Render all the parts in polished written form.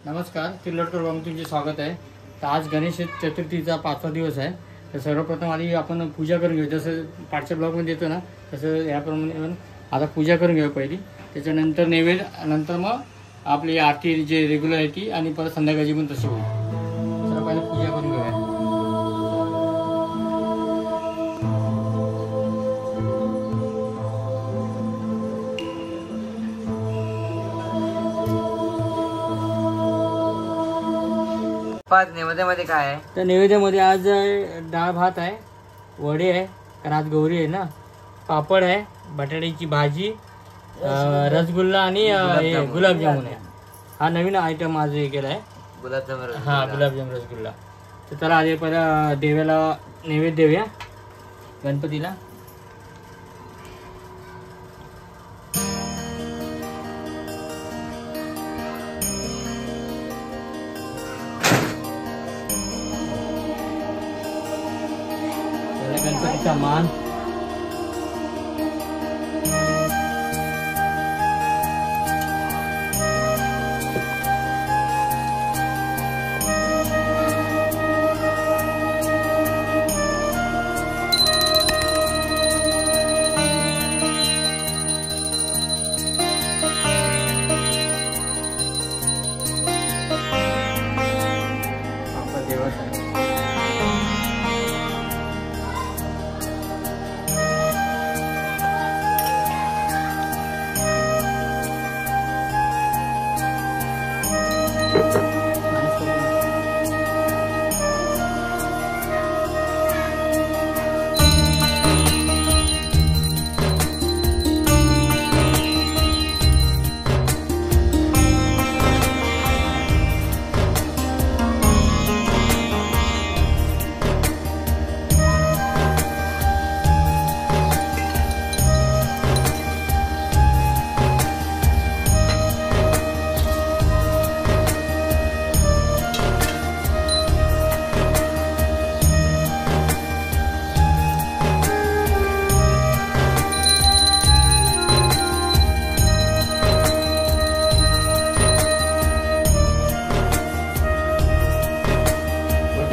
नमस्कार, तिर्लोटकर ब्लॉग तुमचे स्वागत आहे। तर आज गणेश चतुर्थीचा 5वा दिवस आहे। तर सर्वप्रथम आधी आपण पूजा करून घेऊ, जसं पाठच्या ब्लॉगमध्ये येतो ना तसं याप्रमाणे आता पूजा करून घेऊ पहिली, त्याच्यानंतर नैवेद्य, नंतर मग आपली आरती जे रेग्युलर आहे ती, आणि परत संध्याकाळची पण तशी होईल। तर पहिले पूजा करून घेऊया। नैवेद्यामध्ये काय आहे? तर नैवेद्यामध्ये आज डाळ भात आहे, वडे आहे, कारण आज गौरी आहे ना, पापड आहे, बटाट्याची भाजी, रसगुल्ला आणि गुलाबजामुन आहे। हा नवीन आयटम आज हे केला आहे, गुलाबजामुन। हा, गुलाबजाम रसगुल्ला। तर चला आधी पहिला देवाला नैवेद्य देऊया, गणपतीला। गणपतीचा मान, आपला देवच आहे।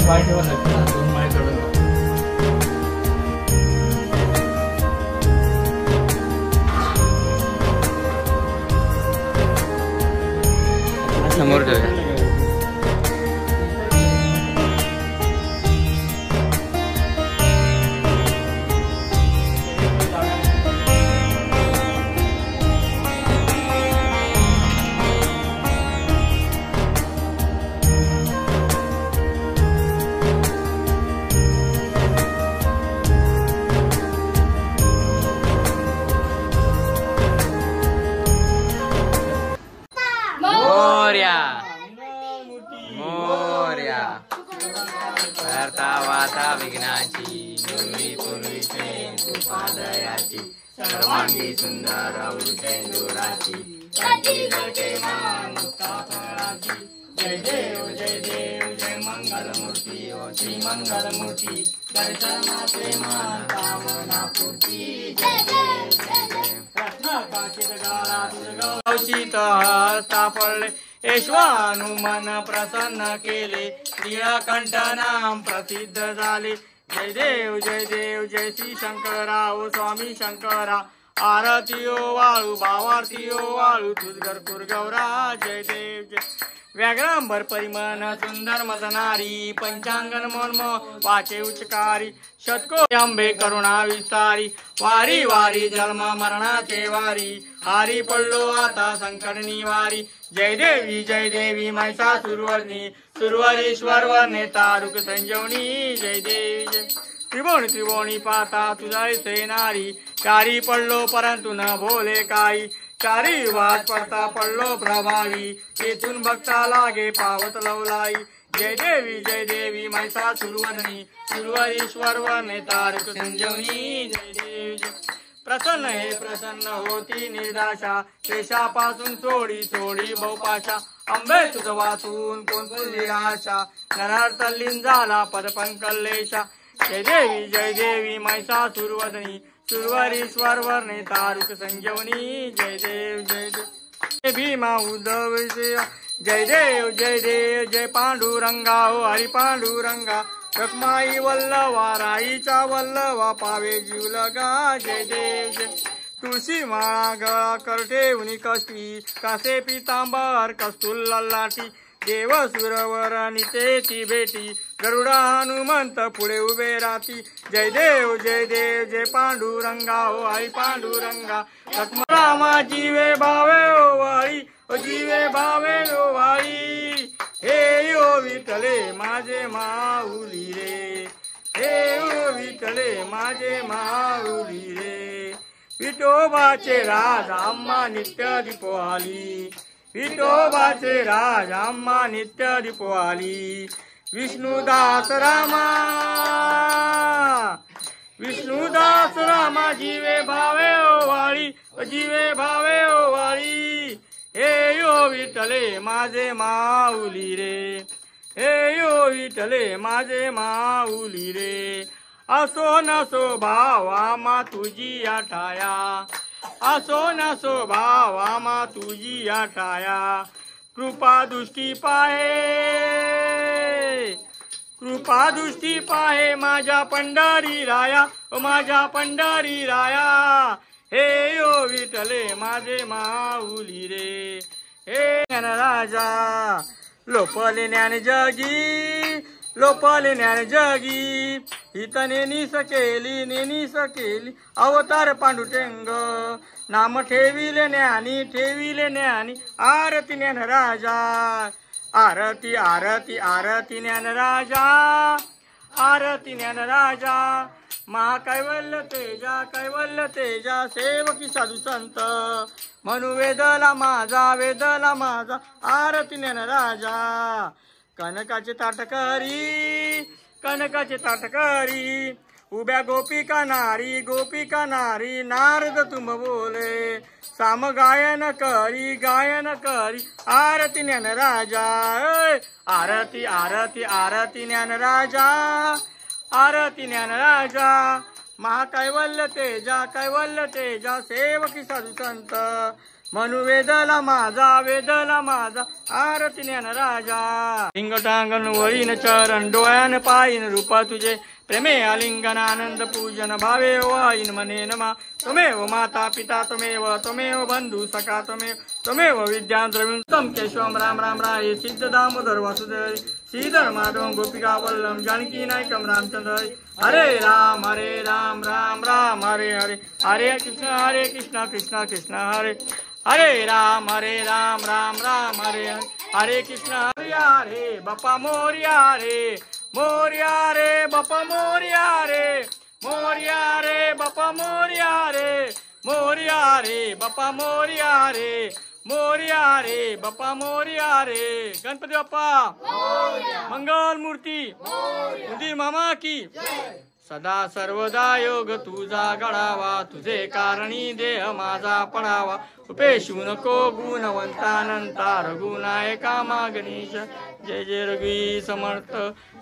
माळ ठेवा लागते ना, 2 माळ काढून समोर ठेवा। मोर्या करता वाता विघ्नाची, पूर्वी पूर्वी तू पादयाची, सर्वांगी सुंदर औषधुराची, जय देव जय देव जय मंगल मूर्ती, ओ श्री मंगल मूर्ती, दर्शनाचे मान कामना पूर्ती, जय देव जय देव। रत्नाकाशित गाळा तुझ गौशीत हस्ता पडले, यश्वानुमन प्रसन्न केले, नीळकंठ नाम प्रसिद्ध झाले। जय देव जय श्री शंकरा, ओ स्वामी शंकरा, आरती ओ वाळू भावार्थी ओ वाळू, तुझ घरपूर गौरा, जय देव जय। व्याघ्रांबर परिमन सुंदर मदनारी, पंचांगन मोन्म वाचे उचकारी, शतको अंबे करुणा विस्तारी, वारी वारी जन्म मरणाचे वारी, हारी पडलो आता संकट निवारी। जय देवी महिषासुरवर्णी, सुरवरीश्वर वर्णे तारुक संजीवनी, जय देवी जय। त्रिभुवनी पाता तुझा सेनारी, चारी पडलो परंतु न बोले काही, चारी वाट पडता पडलो प्रभावी, येथून भक्ता लागे पावत लवलाई। जय देवी महिषासुरवर्णी, सुरवरीश्वर वर्णे तारुक संजीवनी, जय देवी जय। प्रसन्न हे प्रसन्न होती निर्दाशा, क्लेशापासून सोडी सोडी बहुपाशा, अंबे तुझ वाचून कोण तुझी आशा, नरहर तल्लीन झाला पदपंकलेशा। जय देवी महिषासुरवदनी, सुरवरीश्वर वर्णे तारुक संजीवनी, जय देव जय देव। भीमा उद्धव जय देव जय पांडुरंगा हो हरी पांडुरंगा रखमाई वल्लवा राईचा वल्लवा पावे जीव लगा जय देव जय तुळशी माळा गळा कर ठेवणी कष्टी कासे पितांबर कस्तुल लाठी देव सुरवर नितेची भेटी गरुडा हनुमंत पुढे उभे राहती जय देव जय पांडुरंगा हो आई पांडुरंगा रामा जीवे भावे ओ वाळी ओ जीवे भावे ओ वाळी हे यो विठले माझे माऊली रे हे यो विठले माझे माऊली रे विठोबाचे राज आम्हा नित्य दीपवाली विठोबाचे राज आम्हा नित्य दीपवाली विष्णुदास रामा जीवे भावे ओ वाळी जीवे भावे ओ वाळी हे यो विठले माझे माऊली रे हे यो विठले माझे माऊली रे असो नसो भावा तुझी आठाया असो नसो भावा तुझी आठाया कृपा दृष्टी पाहे माझ्या पंढरी राया माझ्या पंढरी राया हे यो विठले माझे माऊली रे हे ज्ञानराजा लोपले ज्ञान जगी हितने निस केली अवतार पांडुरंग नाम ठेविले ज्ञानी आरती ज्ञानराजा आरती ज्ञानराजा आरती ज्ञानराजा महाकैवल्य तेजा सेवकी साधू संत म्हणू वेदला माझा आरती ज्ञानराजा कनकाचे ताटकरी उभ्या गोपिका नारी नारद तुम बोले साम गायन करी आरती ज्ञानराजा आरती ज्ञानराजा आरती ज्ञानराजा महाकैवल्य तेजा सेवकी साधू संत म्हणू वेदला माझा आरती ज्ञानराजा लिंगटांगण वळीन चरण डोळ्यान पायीन रूपा तुझे प्रेमे आलिंगन आनंद पूजन भावे वाईन मने नमा त्वमेव माता पिता त्वमेव बंधु सखा त्वमेव विद्या द्रविणं केशवम राम राय सिद्ध दामोदर वासुदेव श्रीधर माधव गोपिका वल्लभ जानकी नायकम रामचंद्र हरे राम राम हरे हरे कृष्ण कृष्ण हरे राम राम हरे हरे कृष्ण हरे बप्पा मोरया रे बप्पा मोरया रे बप्पा मोरया रे बप्पा मोरया रे बप्पा मोरया रे गणपती बाप्पा मंगल मूर्ती मंदिर मामा की सदा सर्वदा योग तुझा घडावा तुझे कारणी देह माझा पडावा उपेशू नको गुणवंतानंता रघुनायका गणेश जय रघुवी समर्थ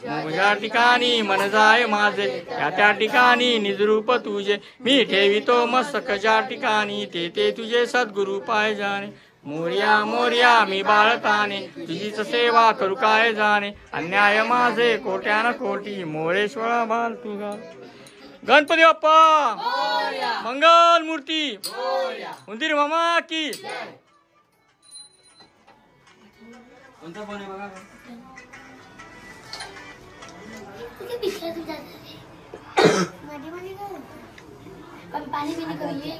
माझ्या ठिकाणी मन जाय माझे त्या ठिकाणी निजरूप तुझे मी ठेवितो मस्तक ज्या ठिकाणी ते तुझे सद्गुरु पाय जाणे मोर्या मी बाळताने तुझीच सेवा करू काय जाणे अन्याय माझे कोट्यान कोटी मोरेश्वरा बाल तुझा गणपती बाप्पा मंगल मूर्ती मंदिर मामा की कोणता फोन आहे बघा पाणी करिए